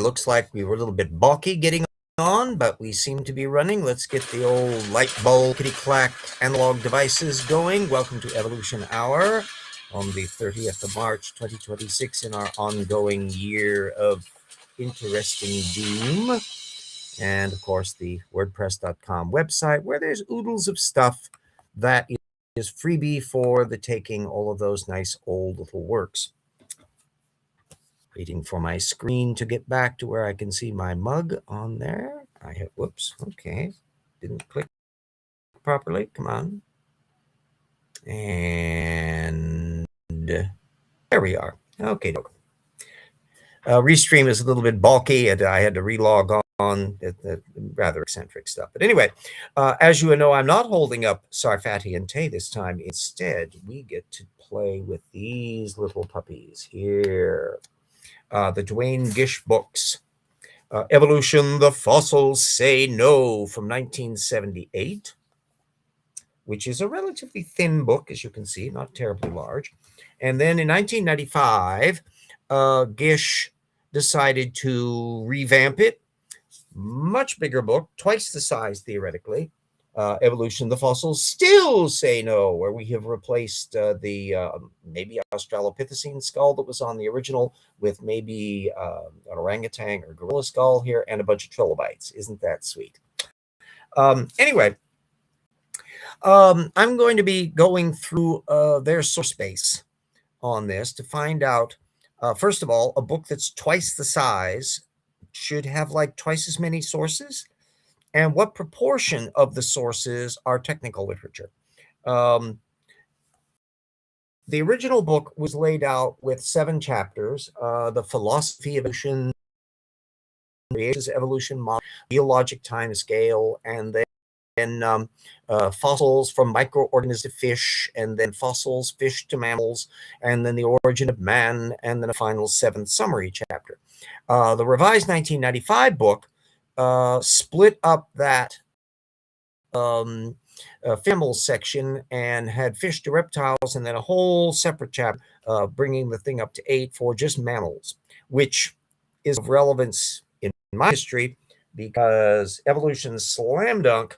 looks like we were a little bit balky getting on, but we seem to be running. Let's get the old light bulb kitty clack analog devices going. Welcome to Evolution Hour on the 30th of March 2026 in our ongoing year of interesting doom. And of course, the WordPress.com website where there's oodles of stuff that is freebie for the taking, all of those nice old little works. Waiting for my screen to get back to where I can see my mug on there. I have, whoops, okay. Didn't click properly, come on. And there we are, okay. Restream is a little bit bulky and I had to relog on rather eccentric stuff. But anyway, as you know, I'm not holding up Sarfati and Tay this time. Instead, we get to play with these little puppies here. The Duane Gish books, Evolution, The Fossils Say No from 1978, which is a relatively thin book, as you can see, not terribly large. And then in 1995, Gish decided to revamp it. Much bigger book, twice the size theoretically. Evolution, The Fossils Still Say No, where we have replaced the maybe Australopithecine skull that was on the original with maybe an orangutan or gorilla skull here and a bunch of trilobites. Isn't that sweet? Anyway, I'm going to be going through their source base on this to find out, first of all, a book that's twice the size should have like twice as many sources, and what proportion of the sources are technical literature. The original book was laid out with 7 chapters, the philosophy of evolution, evolution model, geologic time scale, and then fossils from microorganisms to fish, and then fossils, fish to mammals, and then the origin of man, and then a final 7th summary chapter. The revised 1995 book split up that mammals section and had fish to reptiles, and then a whole separate chapter bringing the thing up to 8 for just mammals, which is of relevance in my history because Evolution Slam Dunk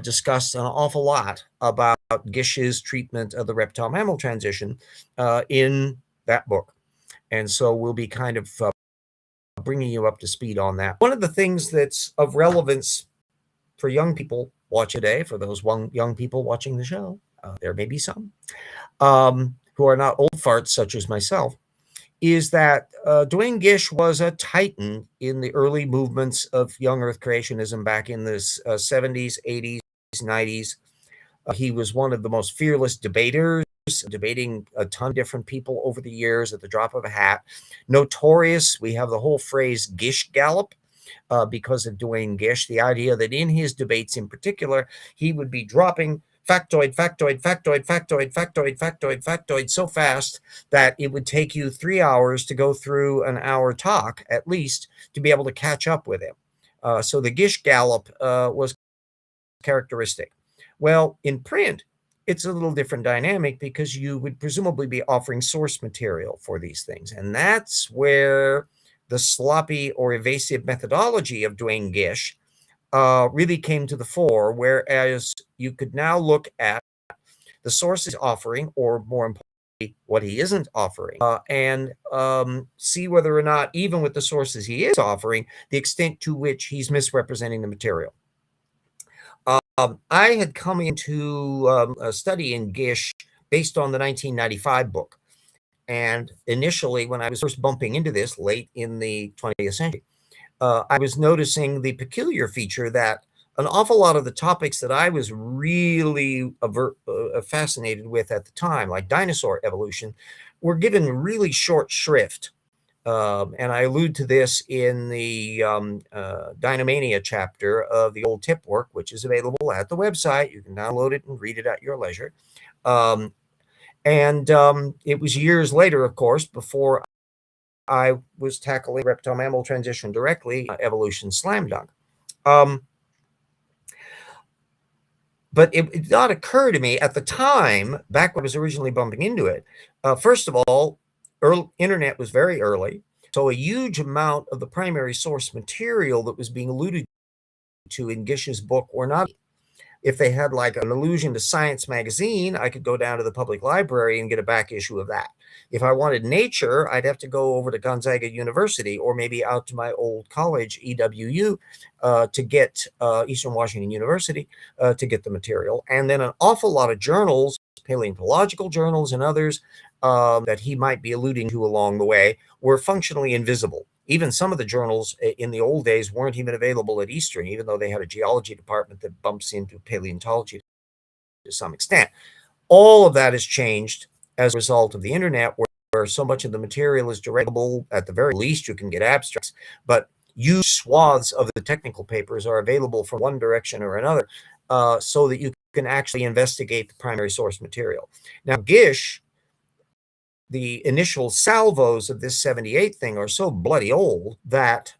discussed an awful lot about Gish's treatment of the reptile-mammal transition in that book. And so we'll be kind of bringing you up to speed on that. One of the things that's of relevance for young people watching today, for those young people watching the show, there may be some, who are not old farts such as myself, is that Duane Gish was a titan in the early movements of young earth creationism back in the 70s, 80s, 90s. He was one of the most fearless debaters, debating a ton of different people over the years at the drop of a hat. Notorious, we have the whole phrase Gish Gallop because of Duane Gish, the idea that in his debates in particular, he would be dropping factoid, factoid, factoid, factoid, factoid, factoid, factoid so fast that it would take you 3 hours to go through an hour talk, at least, to be able to catch up with him. So the Gish Gallop was characteristic. Well, in print, it's a little different dynamic because you would presumably be offering source material for these things. And that's where the sloppy or evasive methodology of Duane Gish really came to the fore, whereas you could now look at the sources offering, or more importantly, what he isn't offering, and see whether or not, even with the sources he is offering, the extent to which he's misrepresenting the material. I had come into a study in Gish based on the 1995 book. And initially, when I was first bumping into this late in the 20th century, I was noticing the peculiar feature that an awful lot of the topics that I was really fascinated with at the time, like dinosaur evolution, were given really short shrift. And I allude to this in the Dynamania chapter of the old tip work, which is available at the website. You can download it and read it at your leisure. And it was years later, of course, before I was tackling reptile-mammal transition directly, Evolution Slam Dunk. But it did not occur to me at the time, back when I was originally bumping into it. First of all, internet was very early. So a huge amount of the primary source material that was being alluded to in Gish's book were not. If they had like an allusion to Science magazine, I could go down to the public library and get a back issue of that. If I wanted Nature, I'd have to go over to Gonzaga University or maybe out to my old college, EWU, to get Eastern Washington University to get the material. And then an awful lot of journals, paleontological journals and others that he might be alluding to along the way, were functionally invisible. Even some of the journals in the old days weren't even available at Eastern, even though they had a geology department that bumps into paleontology to some extent. All of that has changed as a result of the internet, where so much of the material is directable. At the very least, you can get abstracts, but huge swaths of the technical papers are available from one direction or another, so that you can actually investigate the primary source material. Now, Gish, the initial salvos of this 78 thing are so bloody old that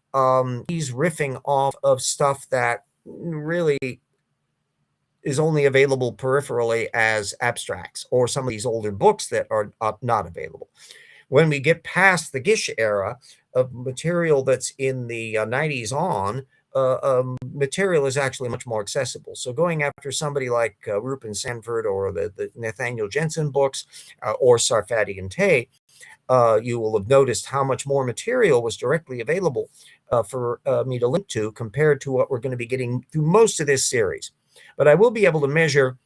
he's riffing off of stuff that really is only available peripherally as abstracts, or some of these older books that are not available. When we get past the Gish era of material that's in the 90s on, material is actually much more accessible. So going after somebody like Rupin Sanford or the Nathaniel Jensen books or Sarfati and Tay, you will have noticed how much more material was directly available for me to link to compared to what we're going to be getting through most of this series. But I will be able to measure,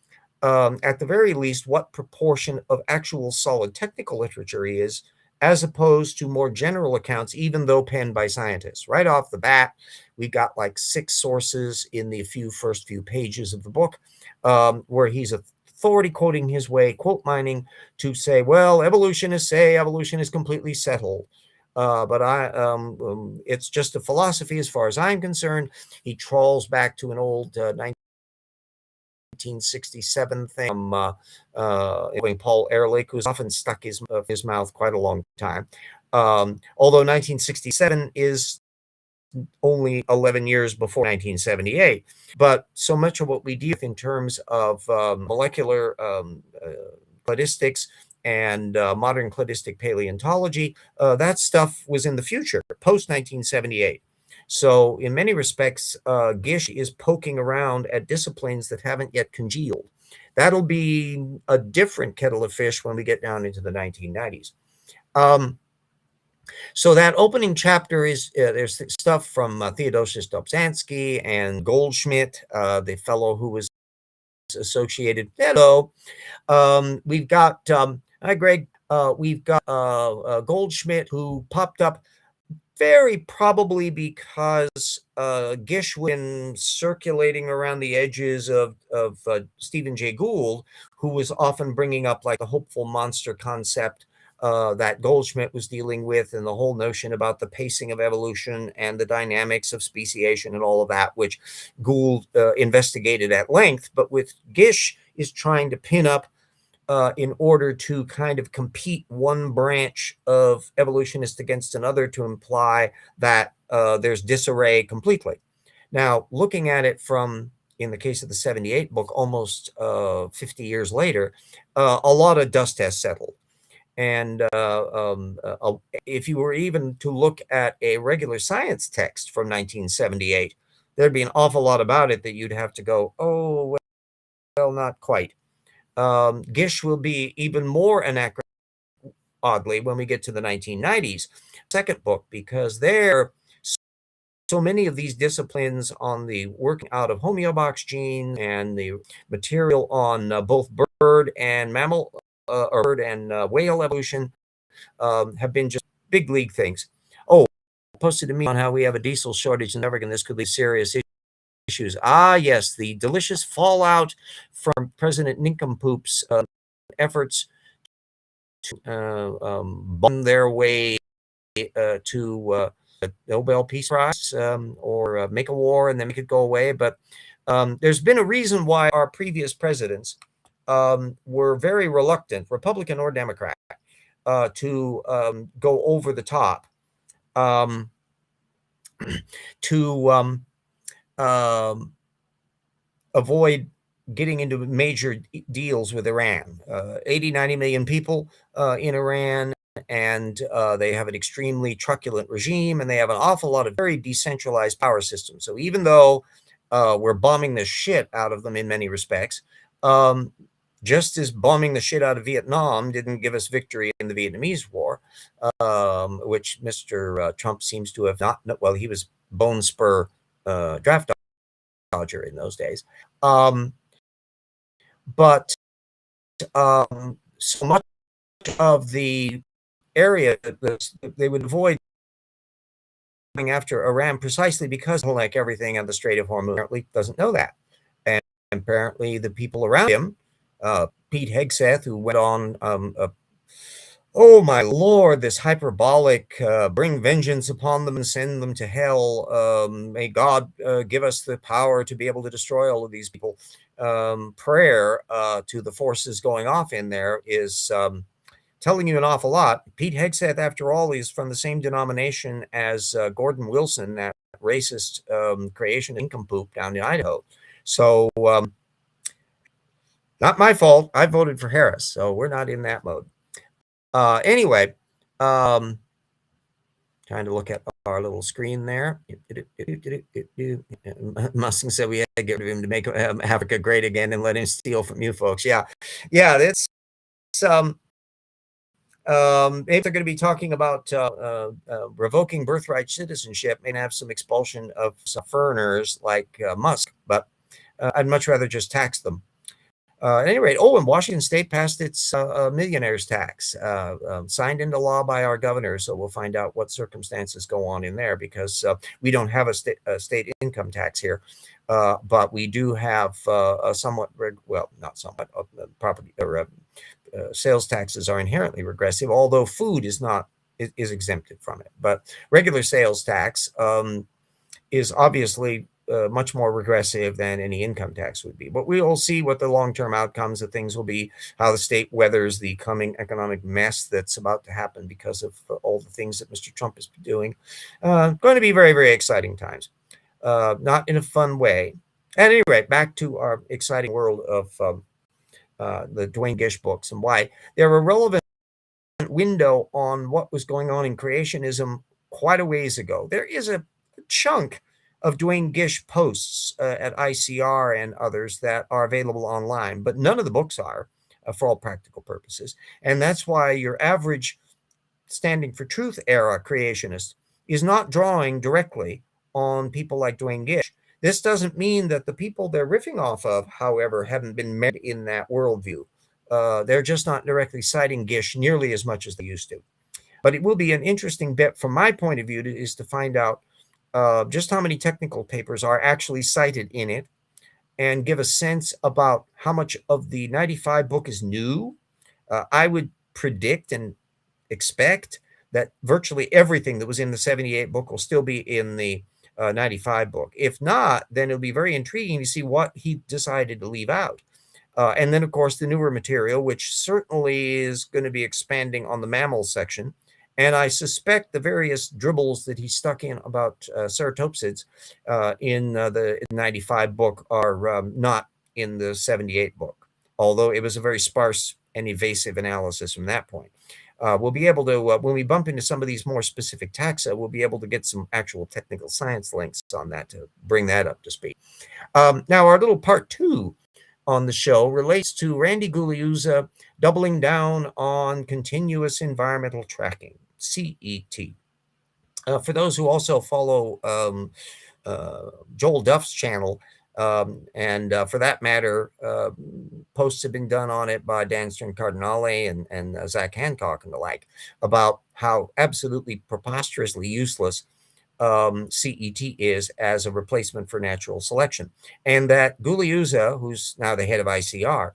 at the very least, what proportion of actual solid technical literature he is, as opposed to more general accounts, even though penned by scientists. Right off the bat, we got like 6 sources in the first few pages of the book, where he's authority quoting his way, quote mining, to say, well, evolutionists say evolution is completely settled. But it's just a philosophy as far as I'm concerned. He trawls back to an old 1967 thing from Paul Ehrlich, who's often stuck his mouth quite a long time. Although 1967 is only 11 years before 1978. But so much of what we deal with in terms of molecular cladistics and modern cladistic paleontology, that stuff was in the future, post 1978. So in many respects, Gish is poking around at disciplines that haven't yet congealed. That'll be a different kettle of fish when we get down into the 1990s. So that opening chapter is, there's stuff from Theodosius Dobzhansky and Goldschmidt, the fellow who was associated. Hello. We've got, hi, Greg. We've got Goldschmidt, who popped up very probably because Gish was been circulating around the edges of Stephen Jay Gould, who was often bringing up like a hopeful monster concept that Goldschmidt was dealing with, and the whole notion about the pacing of evolution and the dynamics of speciation and all of that, which Gould investigated at length, but with Gish is trying to pin up in order to kind of compete one branch of evolutionists against another, to imply that there's disarray completely. Now, looking at it from, in the case of the 78 book, almost 50 years later, a lot of dust has settled. And if you were even to look at a regular science text from 1978, there'd be an awful lot about it that you'd have to go, oh, well, not quite. Gish will be even more anachronistic, oddly, when we get to the 1990s, second book, because there so many of these disciplines on the working out of homeobox genes and the material on both bird and mammal or bird and whale evolution have been just big league things. Oh, posted to me on how we have a diesel shortage in Oregon. This could lead to serious issues. Ah, yes, the delicious fallout from President Nincompoop's efforts to bomb their way to the Nobel Peace Prize or make a war and then make it go away. But there's been a reason why our previous presidents were very reluctant, Republican or Democrat, to go over the top to avoid getting into major deals with Iran. 80, 90 million people in Iran, and they have an extremely truculent regime, and they have an awful lot of very decentralized power systems. So even though we're bombing the shit out of them in many respects, just as bombing the shit out of Vietnam didn't give us victory in the Vietnamese War, which Mr. Trump seems to have not. Well, he was bone spur draft dodger in those days, but so much of the area that they would avoid going after Iran precisely because, like everything on the Strait of Hormuz, apparently doesn't know that, and apparently the people around him, Pete Hegseth, who went on oh my Lord, this hyperbolic, bring vengeance upon them and send them to hell. May God give us the power to be able to destroy all of these people. Prayer to the forces going off in there is telling you an awful lot. Pete Hegseth, after all, is from the same denomination as Gordon Wilson, that racist creation income poop down in Idaho. So not my fault. I voted for Harris, so we're not in that mode. Anyway, trying to look at our little screen there. Musk said we had to get rid of him to make Africa great again and let him steal from you folks. Yeah, that's if they're going to be talking about revoking birthright citizenship, may have some expulsion of some foreigners like Musk, but I'd much rather just tax them. At any rate, and Washington State passed its millionaires tax, signed into law by our governor. So we'll find out what circumstances go on in there, because we don't have a state income tax here, but we do have a somewhat, well, not somewhat, property or sales taxes are inherently regressive, although food is not is exempted from it. But regular sales tax is obviously much more regressive than any income tax would be. But we will see what the long-term outcomes of things will be, how the state weathers the coming economic mess that's about to happen because of all the things that Mr. Trump is doing. Going to be very, very exciting times. Not in a fun way. At any rate, back to our exciting world of the Duane Gish books and why they're a relevant window on what was going on in creationism quite a ways ago. There is a chunk of Duane Gish posts at ICR and others that are available online, but none of the books are for all practical purposes. And that's why your average Standing for Truth era creationist is not drawing directly on people like Duane Gish. This doesn't mean that the people they're riffing off of, however, haven't been met in that worldview. They're just not directly citing Gish nearly as much as they used to. But it will be an interesting bit from my point of view is to find out just how many technical papers are actually cited in it, and give a sense about how much of the 95 book is new. I would predict and expect that virtually everything that was in the 78 book will still be in the 95 book. If not, then it'll be very intriguing to see what he decided to leave out. And then, of course, the newer material, which certainly is going to be expanding on the mammal section. And I suspect the various dribbles that he stuck in about ceratopsids in the 95 book are not in the 78 book, although it was a very sparse and evasive analysis from that point. We'll be able to, when we bump into some of these more specific taxa, we'll be able to get some actual technical science links on that to bring that up to speed. Now, our little part 2 on the show relates to Randy Guliuzza doubling down on continuous environmental tracking, CET. For those who also follow Joel Duff's channel, and for that matter, posts have been done on it by Dan Stern Cardinale and Zach Hancock and the like, about how absolutely preposterously useless CET is as a replacement for natural selection. And that Guliuzza, who's now the head of ICR,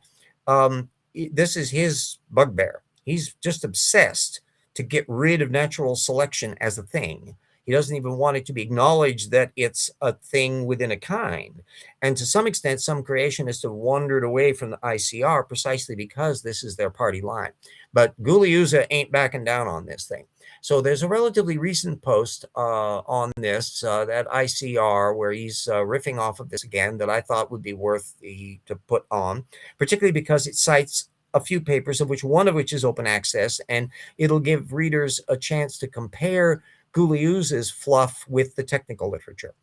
this is his bugbear. He's just obsessed to get rid of natural selection as a thing. He doesn't even want it to be acknowledged that it's a thing within a kind. And to some extent, some creationists have wandered away from the ICR precisely because this is their party line. But Guliuzza ain't backing down on this thing. So there's a relatively recent post on this at ICR where he's riffing off of this again that I thought would be worth to put on, particularly because it cites a few papers, of which is open access, and it'll give readers a chance to compare Guliuzza's fluff with the technical literature.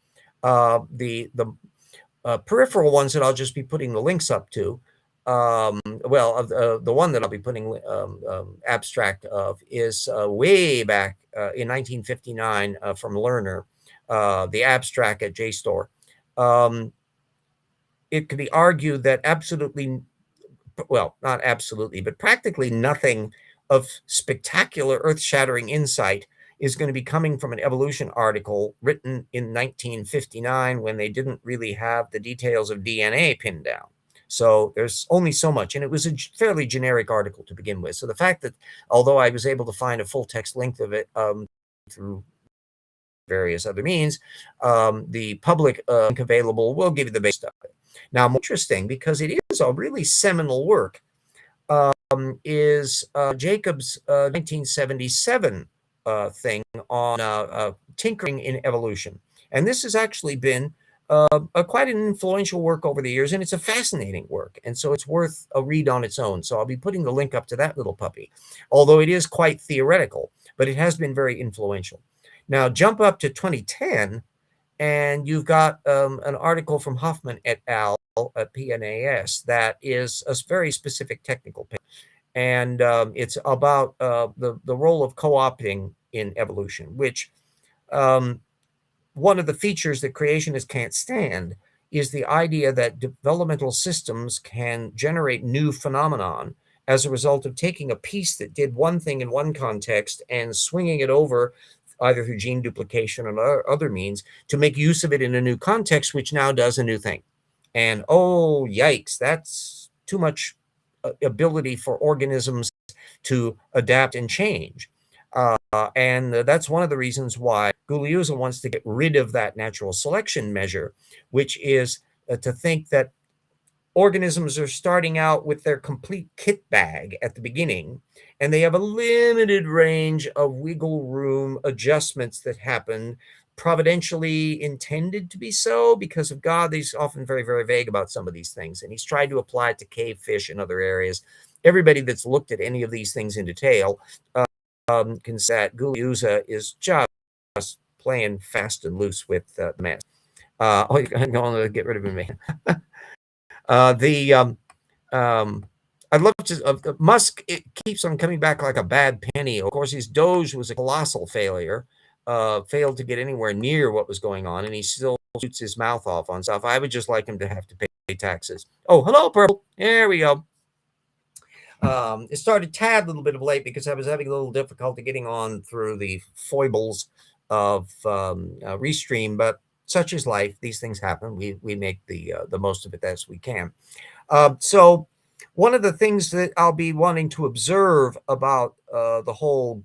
The peripheral ones that I'll just be putting the links up to, the one that I'll be putting abstract of is way back in 1959 from Lerner, the abstract at JSTOR. It could be argued that not absolutely, but practically nothing of spectacular earth-shattering insight is going to be coming from an evolution article written in 1959 when they didn't really have the details of DNA pinned down. So there's only so much, and it was a fairly generic article to begin with. So the fact that, although I was able to find a full text length of it through various other means, the public link available will give you the base stuff. Now, more interesting, because it is a really seminal work, is Jacob's 1977 thing on tinkering in evolution. And this has actually been quite an influential work over the years, and it's a fascinating work. And so it's worth a read on its own. So I'll be putting the link up to that little puppy, although it is quite theoretical, but it has been very influential. Now, jump up to 2010, and you've got an article from Hoffman et al. At PNAS that is a very specific technical paper. And it's about the role of co-opting in evolution, which one of the features that creationists can't stand is the idea that developmental systems can generate new phenomenon as a result of taking a piece that did one thing in one context and swinging it over either through gene duplication or other means to make use of it in a new context, which now does a new thing. And oh, yikes, that's too much ability for organisms to adapt and change. And that's one of the reasons why Guliuzza wants to get rid of that natural selection measure, which is to think that organisms are starting out with their complete kit bag at the beginning, and they have a limited range of wiggle room adjustments that happen, providentially intended to be so because of God. He's often very, very vague about some of these things, and he's tried to apply it to cave fish and other areas. Everybody that's looked at any of these things in detail can say that Guliuzza is just playing fast and loose with the mess. I'm going to get rid of him, man. I'd love to. Musk, it keeps on coming back like a bad penny. Of course, his Doge was a colossal failure. Failed to get anywhere near what was going on, and he still shoots his mouth off on stuff. I would just like him to have to pay taxes. Oh, hello, Purple. There we go. It started tad little bit of late because I was having a little difficulty getting on through the foibles of Restream, but such is life. These things happen. We make the most of it as we can. So one of the things that I'll be wanting to observe about the whole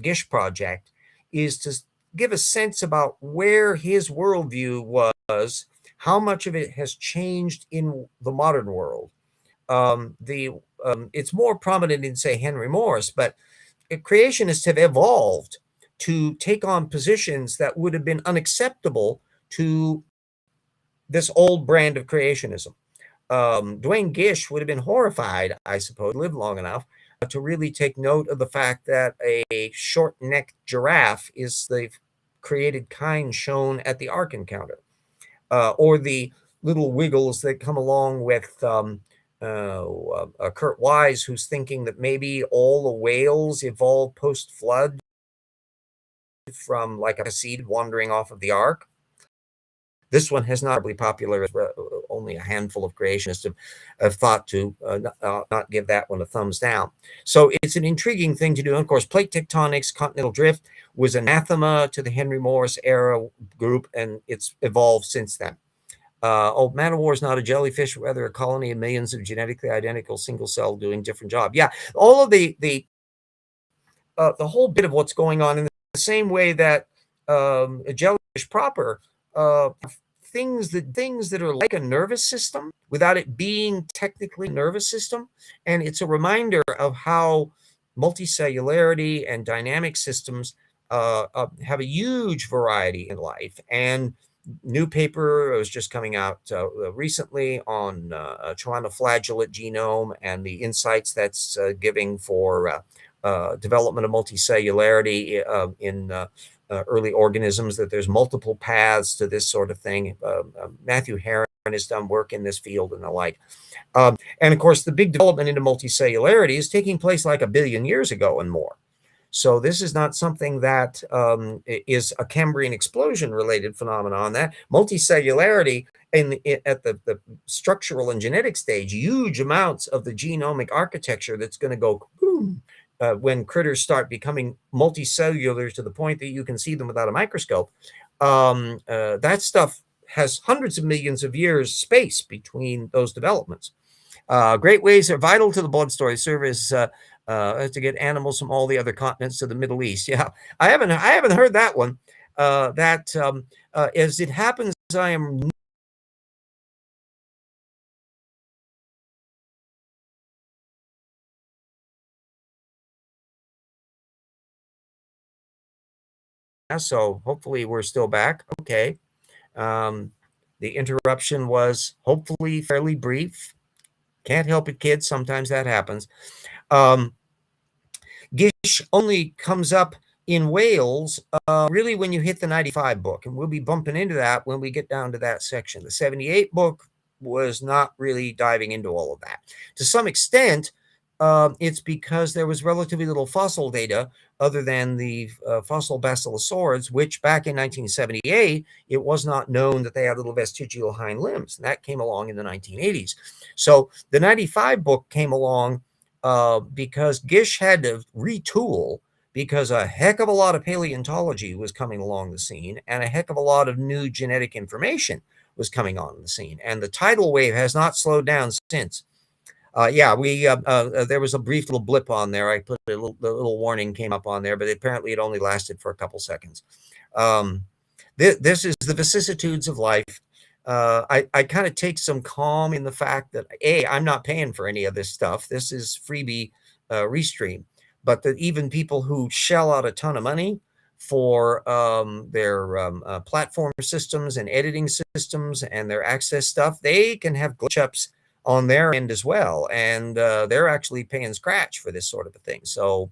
Gish project is to give a sense about where his worldview was, how much of it has changed in the modern world. It's more prominent in, say, Henry Morris, but creationists have evolved to take on positions that would have been unacceptable to this old brand of creationism. Dwayne Gish would have been horrified, I suppose, lived long enough to really take note of the fact that a short-necked giraffe is the created kind shown at the Ark encounter, or the little wiggles that come along with Kurt Wise, who's thinking that maybe all the whales evolved post-flood from like a seed wandering off of the Ark. This one has not been popular. Only a handful of creationists have thought to not give that one a thumbs down. So it's an intriguing thing to do. And of course, plate tectonics, continental drift was anathema to the Henry Morris era group, and it's evolved since then. Man of War is not a jellyfish, rather a colony of millions of genetically identical single cell doing different job. Yeah, all of the whole bit of what's going on in the same way that a jellyfish proper things that are like a nervous system without it being technically a nervous system. And it's a reminder of how multicellularity and dynamic systems have a huge variety in life. And new paper was just coming out recently on flagellate genome and the insights that's giving for development of multicellularity in early organisms, that there's multiple paths to this sort of thing. Matthew Heron has done work in this field and the like. And of course, the big development into multicellularity is taking place like 1 billion years ago and more. So this is not something that is a Cambrian explosion related phenomenon. That multicellularity at the structural and genetic stage, huge amounts of the genomic architecture that's going to go boom when critters start becoming multicellular to the point that you can see them without a microscope. That stuff has hundreds of millions of years space between those developments. Great ways are vital to the blood storage service to get animals from all the other continents to the Middle East. Yeah, I haven't heard that one. As it happens, I am so hopefully we're still back. Okay. The interruption was hopefully fairly brief. Can't help it, kids. Sometimes that happens. Gish only comes up in Wales really when you hit the 95 book, and we'll be bumping into that when we get down to that section. The 78 book was not really diving into all of that. To some extent, it's because there was relatively little fossil data other than the fossil basilosaurids, which back in 1978, it was not known that they had little vestigial hind limbs. And that came along in the 1980s. So the 95 book came along because Gish had to retool because a heck of a lot of paleontology was coming along the scene and a heck of a lot of new genetic information was coming on the scene. And the tidal wave has not slowed down since. Yeah, there was a brief little blip on there. I put the little warning came up on there, but apparently it only lasted for a couple seconds. This is the vicissitudes of life. I kind of take some calm in the fact that, A, I'm not paying for any of this stuff. This is freebie restream. But that even people who shell out a ton of money for their platform systems and editing systems and their access stuff, they can have glitch-ups on their end as well. And they're actually paying scratch for this sort of a thing. So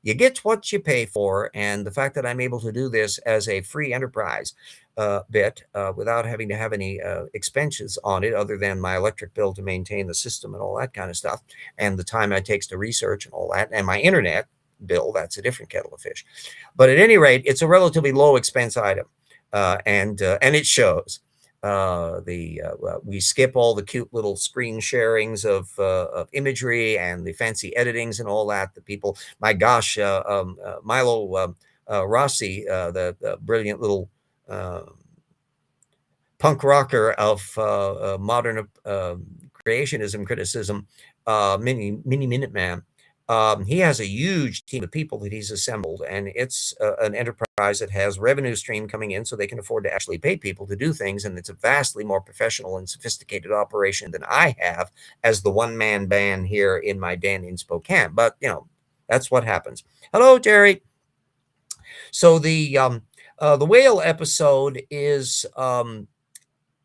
you get what you pay for. And the fact that I'm able to do this as a free enterprise without having to have any expenses on it other than my electric bill to maintain the system and all that kind of stuff, and the time it takes to research and all that, and my internet bill, that's a different kettle of fish. But at any rate, it's a relatively low expense item, and it shows. We skip all the cute little screen sharings of imagery and the fancy editings and all that. The people, my gosh, Milo Rossi, the brilliant little punk rocker of modern creationism criticism, Mini Minuteman. He has a huge team of people that he's assembled, and it's an enterprise that has revenue stream coming in so they can afford to actually pay people to do things, and it's a vastly more professional and sophisticated operation than I have as the one-man band here in my den in Spokane. But, that's what happens. Hello, Terry. So the whale episode is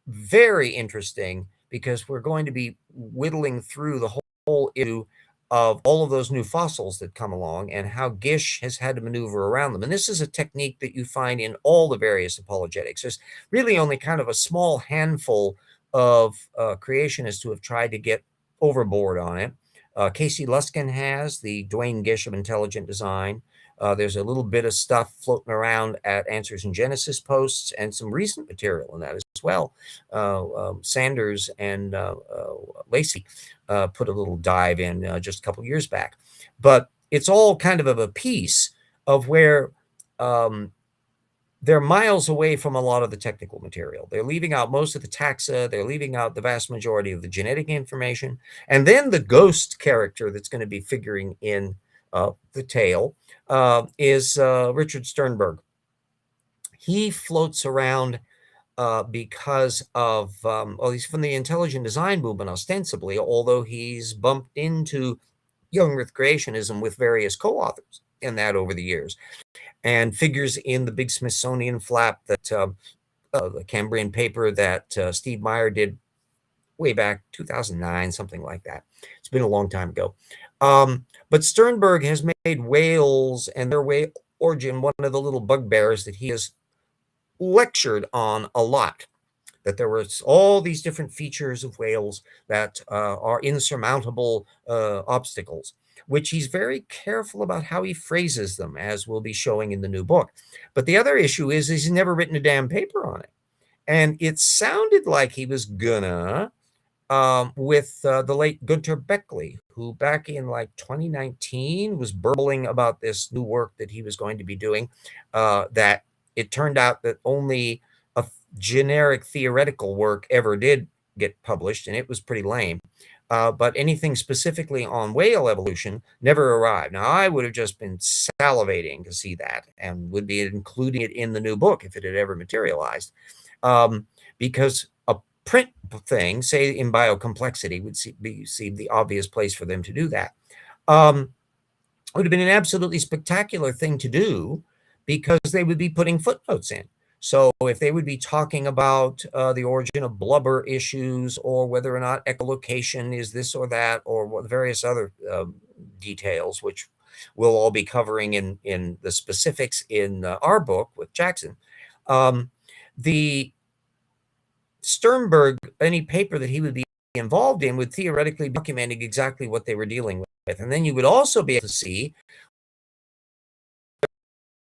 very interesting because we're going to be whittling through the whole issue of all of those new fossils that come along and how Gish has had to maneuver around them. And this is a technique that you find in all the various apologetics. There's really only kind of a small handful of creationists who have tried to get overboard on it. Casey Luskin has the Dwayne Gish of Intelligent Design. There's a little bit of stuff floating around at Answers in Genesis posts and some recent material in that as well. Sanders and Lacey put a little dive in just a couple years back. But it's all kind of a piece of where they're miles away from a lot of the technical material. They're leaving out most of the taxa. They're leaving out the vast majority of the genetic information. And then the ghost character that's going to be figuring in the tale is Richard Sternberg. He floats around because of, he's from the intelligent design movement ostensibly, although he's bumped into young earth creationism with various co-authors in that over the years, and figures in the big Smithsonian flap that the Cambrian paper that Steve Meyer did way back 2009, something like that. It's been a long time ago. But Sternberg has made whales and their whale origin one of the little bugbears that he has lectured on a lot. That there were all these different features of whales that are insurmountable obstacles, which he's very careful about how he phrases them, as we'll be showing in the new book. But the other issue is he's never written a damn paper on it. And it sounded like he was gonna, with the late Gunter Beckley, who back in like 2019 was burbling about this new work that he was going to be doing, that it turned out that only a generic theoretical work ever did get published, and it was pretty lame. But anything specifically on whale evolution never arrived. Now, I would have just been salivating to see that and would be including it in the new book if it had ever materialized. Because a print thing, say in biocomplexity, would seem the obvious place for them to do that. It would have been an absolutely spectacular thing to do because they would be putting footnotes in. So if they would be talking about the origin of blubber issues, or whether or not echolocation is this or that, or various other details, which we'll all be covering in the specifics in our book with Jackson, the Sternberg, any paper that he would be involved in would theoretically be documenting exactly what they were dealing with. And then you would also be able to see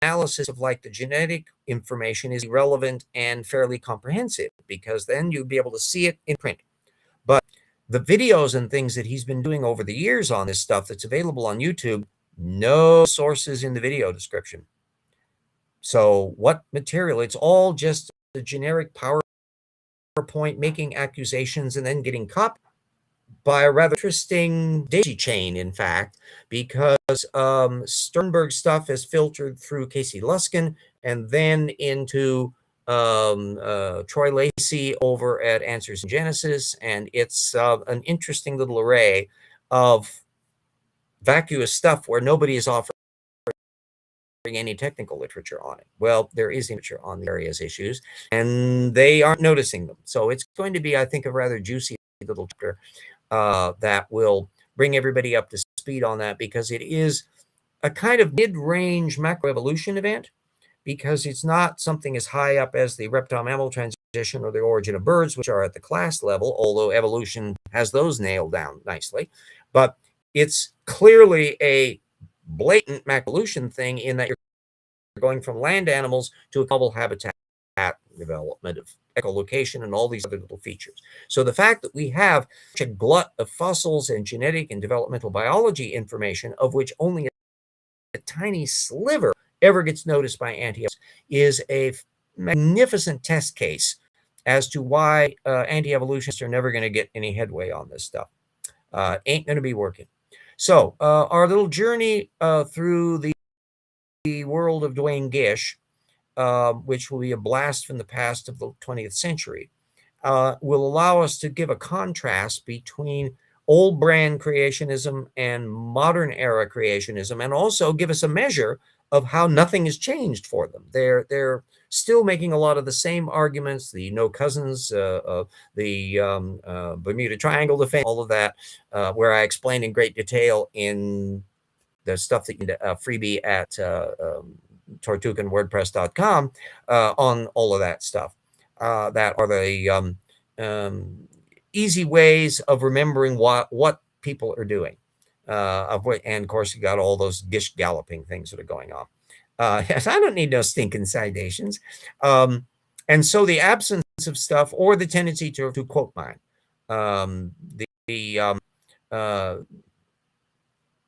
analysis of like the genetic information is relevant and fairly comprehensive, because then you'd be able to see it in print. But the videos and things that he's been doing over the years on this stuff that's available on YouTube, no sources in the video description. So what material? It's all just the generic PowerPoint making accusations and then getting copied by a rather interesting daisy chain, in fact, because Sternberg stuff is filtered through Casey Luskin and then into Troy Lacey over at Answers in Genesis. And it's an interesting little array of vacuous stuff where nobody is offering any technical literature on it. Well, there is literature on the various issues, and they aren't noticing them. So it's going to be, I think, a rather juicy little chapter that will bring everybody up to speed on that, because it is a kind of mid-range macroevolution event, because it's not something as high up as the reptile-mammal transition or the origin of birds, which are at the class level, although evolution has those nailed down nicely. But it's clearly a blatant macroevolution thing in that you're going from land animals to a novel habitat development of echolocation and all these other little features. So the fact that we have such a glut of fossils and genetic and developmental biology information, of which only a tiny sliver ever gets noticed by anti-evolutionists, is a magnificent test case as to why anti-evolutionists are never going to get any headway on this stuff. Ain't going to be working. So our little journey through the world of Duane Gish, which will be a blast from the past of the 20th century, will allow us to give a contrast between old brand creationism and modern era creationism, and also give us a measure of how nothing has changed for them. They're still making a lot of the same arguments, the no cousins, the Bermuda Triangle defense, all of that, where I explain in great detail in the stuff that you can freebie at tortuganwordpress.com on all of that stuff. That are the easy ways of remembering what people are doing. And of course, you got all those Gish galloping things that are going on. Yes, I don't need no stinking citations. And so the absence of stuff, or the tendency to quote mine,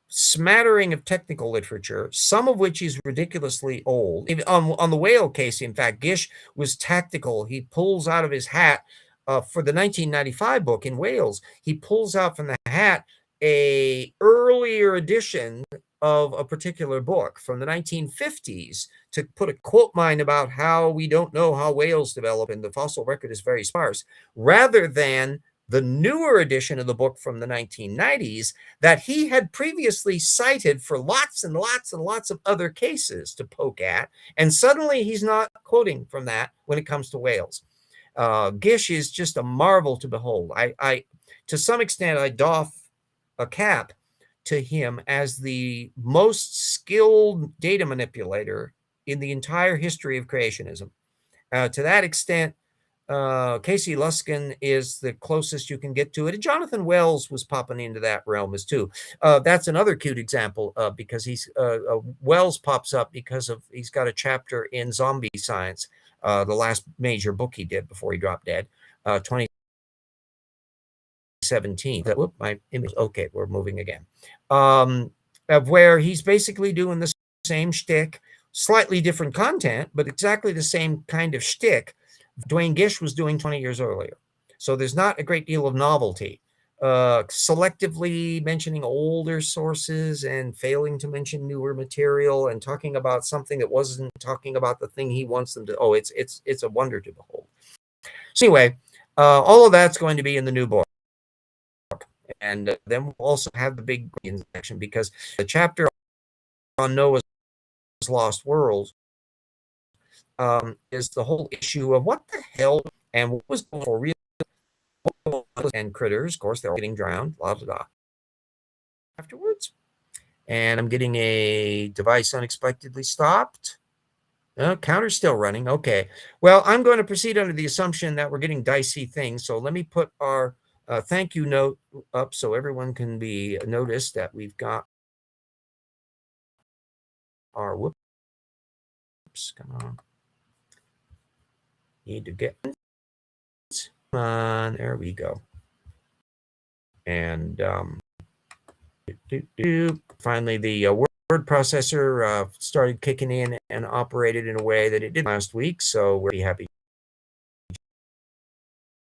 smattering of technical literature, some of which is ridiculously old. Even on the whale case, in fact, Gish was tactical. He pulls out of his hat for the 1995 book in Wales. He pulls out from the hat a earlier edition of a particular book from the 1950s to put a quote mine about how we don't know how whales develop and the fossil record is very sparse, rather than the newer edition of the book from the 1990s that he had previously cited for lots and lots and lots of other cases to poke at. And suddenly he's not quoting from that when it comes to whales. Gish is just a marvel to behold. I to some extent, I doff a cap to him as the most skilled data manipulator in the entire history of creationism. To that extent, Casey Luskin is the closest you can get to it. And Jonathan Wells was popping into that realm as too. That's another cute example because Wells pops up because he's got a chapter in zombie science, the last major book he did before he dropped dead, 2017. Whoop, my image. Okay, we're moving again. Of where he's basically doing the same shtick, slightly different content, but exactly the same kind of shtick Dwayne Gish was doing 20 years earlier. So there's not a great deal of novelty. Selectively mentioning older sources and failing to mention newer material and talking about something that wasn't talking about the thing he wants them to. Oh, it's a wonder to behold. So anyway, all of that's going to be in the new book. And then we'll also have the big section because the chapter on Noah's Lost World is the whole issue of what the hell and what was going for real and critters. Of course, they're all getting drowned, blah, blah, blah. Afterwards. And I'm getting a device unexpectedly stopped. Counter's still running. Okay. Well, I'm going to proceed under the assumption that we're getting dicey things. So let me put our thank you note up so everyone can be noticed that we've got our whoops. Come on. Need to get come on. There we go. And finally, the word processor started kicking in and operated in a way that it did last week. So we're happy.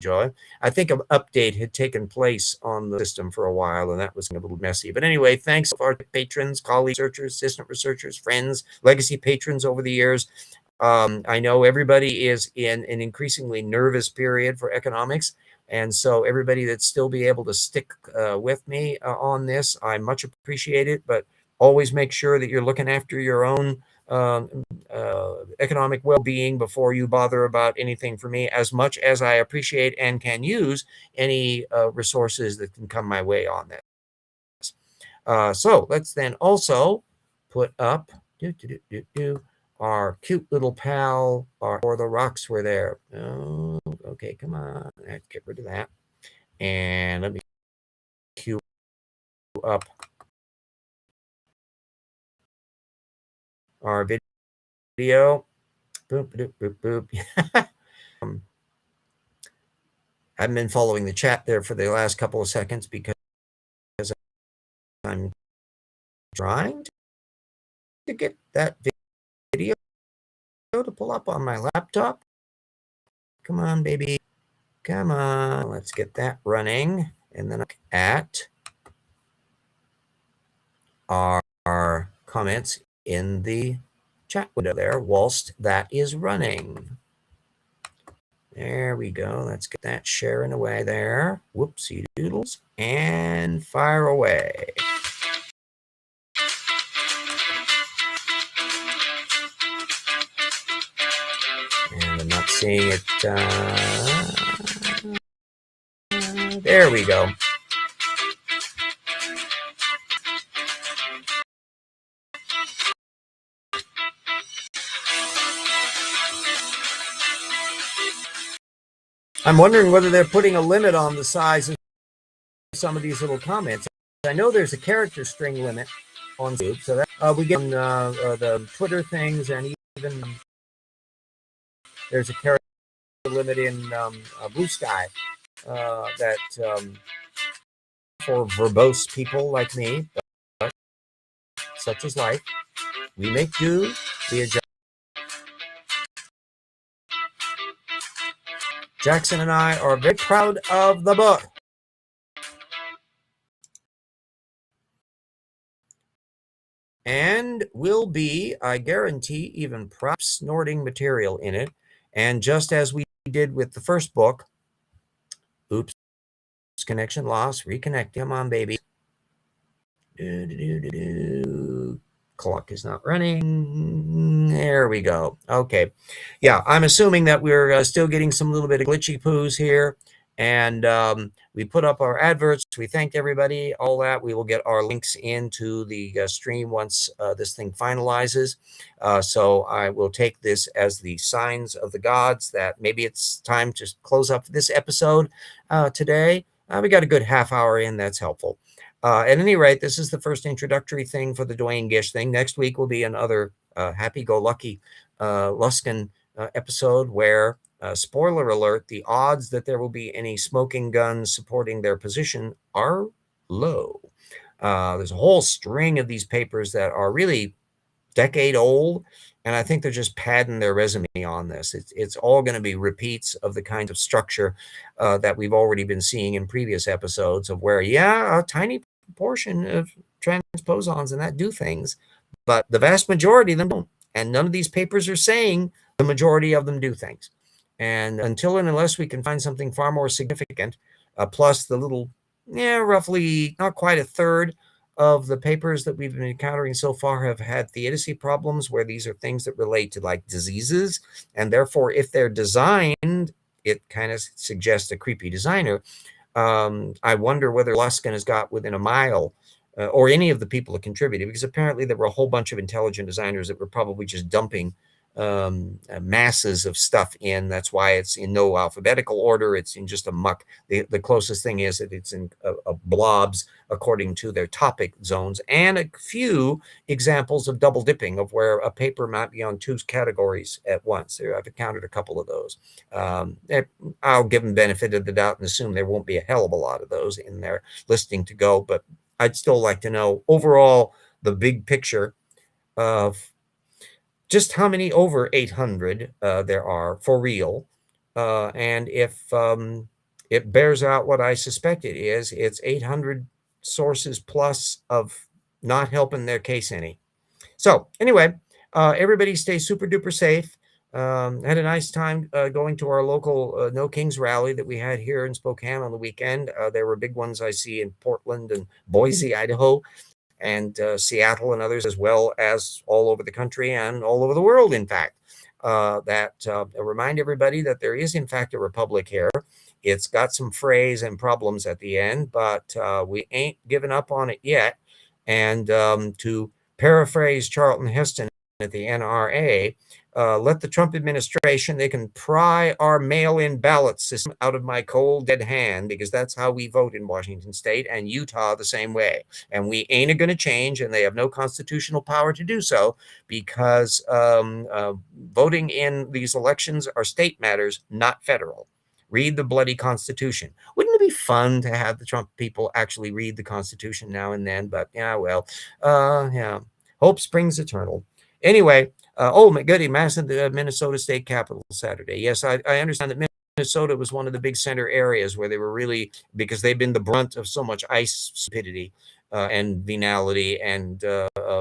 Joy. I think an update had taken place on the system for a while, and that was a little messy. But anyway, thanks to our patrons, colleagues, researchers, assistant researchers, friends, legacy patrons over the years. I know everybody is in an increasingly nervous period for economics. And so everybody that still be able to stick with me on this, I much appreciate it. But always make sure that you're looking after your own economic well-being before you bother about anything for me, as much as I appreciate and can use any resources that can come my way on this. So let's then also put up our cute little pal, or the rocks were there. Oh, okay, come on. Let's get rid of that. And let me cue up our video. Boop, boop, boop, boop. I've been following the chat there for the last couple of seconds because I'm trying to get that video to pull up on my laptop. Come on, baby. Come on. Let's get that running. And then at our comments in the chat window there whilst that is running. There we go. Let's get that sharing away there. Whoopsie doodles. And fire away. And I'm not seeing it. There we go. I'm wondering whether they're putting a limit on the size of some of these little comments. I know there's a character string limit on YouTube, so that we get on the Twitter things, and even there's a character limit in Blue Sky that for verbose people like me, but such is life. We make do, we adjust. Jackson and I are very proud of the book. And will be, I guarantee, even prop snorting material in it. And just as we did with the first book, oops, connection lost. Reconnect. Come on, baby. Clock is not running. There we go. Okay. Yeah, I'm assuming that we're still getting some little bit of glitchy poos here. And we put up our adverts. We thanked everybody, all that. We will get our links into the stream once this thing finalizes. So I will take this as the signs of the gods that maybe it's time to close up this episode today. We got a good half hour in. That's helpful. At any rate, this is the first introductory thing for the Dwayne Gish thing. Next week will be another happy-go-lucky Luskin episode where, spoiler alert, the odds that there will be any smoking guns supporting their position are low. There's a whole string of these papers that are really decade old, and I think they're just padding their resume on this. It's all going to be repeats of the kind of structure that we've already been seeing in previous episodes of where, yeah, a tiny proportion of transposons and that do things, but the vast majority of them don't. And none of these papers are saying the majority of them do things. And until and unless we can find something far more significant, plus the little, roughly not quite a third of the papers that we've been encountering so far have had theodicy problems where these are things that relate to like diseases. And therefore, if they're designed, it kind of suggests a creepy designer. I wonder whether Luskin has got within a mile or any of the people that contributed, because apparently there were a whole bunch of intelligent designers that were probably just dumping masses of stuff in. That's why it's in no alphabetical order. It's in just a muck. The closest thing is that it's in blobs according to their topic zones, and a few examples of double dipping of where a paper might be on two categories at once. I've encountered a couple of those. I'll give them benefit of the doubt and assume there won't be a hell of a lot of those in their listing to go, but I'd still like to know overall the big picture of just how many over 800 there are for real. And if it bears out what I suspect it is, it's 800 sources plus of not helping their case any. So anyway, everybody stay super duper safe. Had a nice time going to our local No Kings rally that we had here in Spokane on the weekend. There were big ones I see in Portland and Boise, Idaho, and Seattle and others, as well as all over the country and all over the world, in fact. Remind everybody that there is, in fact, a republic here. It's got some frays and problems at the end, but we ain't given up on it yet. And to paraphrase Charlton Heston at the NRA, let the Trump administration, they can pry our mail-in ballot system out of my cold, dead hand, because that's how we vote in Washington State, and Utah the same way. And we ain't going to change, and they have no constitutional power to do so, because voting in these elections are state matters, not federal. Read the bloody Constitution. Wouldn't it be fun to have the Trump people actually read the Constitution now and then? But yeah, well, yeah. Hope springs eternal. Anyway, oh my goody, massive Minnesota State Capitol Saturday. Yes, I understand that Minnesota was one of the big center areas where they were really, because they've been the brunt of so much ICE stupidity and venality and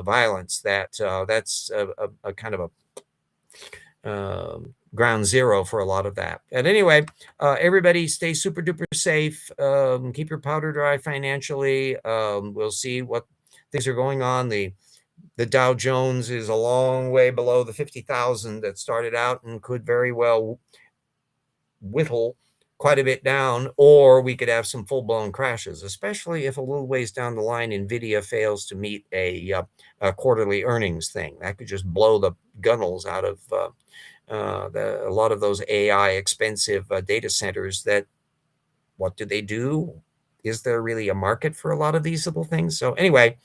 violence, that that's a kind of a ground zero for a lot of that. And anyway, everybody stay super duper safe. Keep your powder dry financially. We'll see what things are going on. The Dow Jones is a long way below the 50,000 that started out and could very well whittle quite a bit down, or we could have some full-blown crashes, especially if a little ways down the line NVIDIA fails to meet a quarterly earnings thing. That could just blow the gunnels out of a lot of those AI expensive data centers. That, what do they do? Is there really a market for a lot of these little things? So anyway,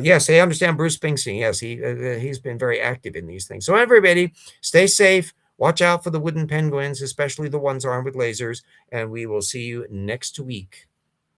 yes, I understand Bruce Springsteen. Yes, he's been very active in these things. So everybody, stay safe. Watch out for the wooden penguins, especially the ones armed with lasers. And we will see you next week.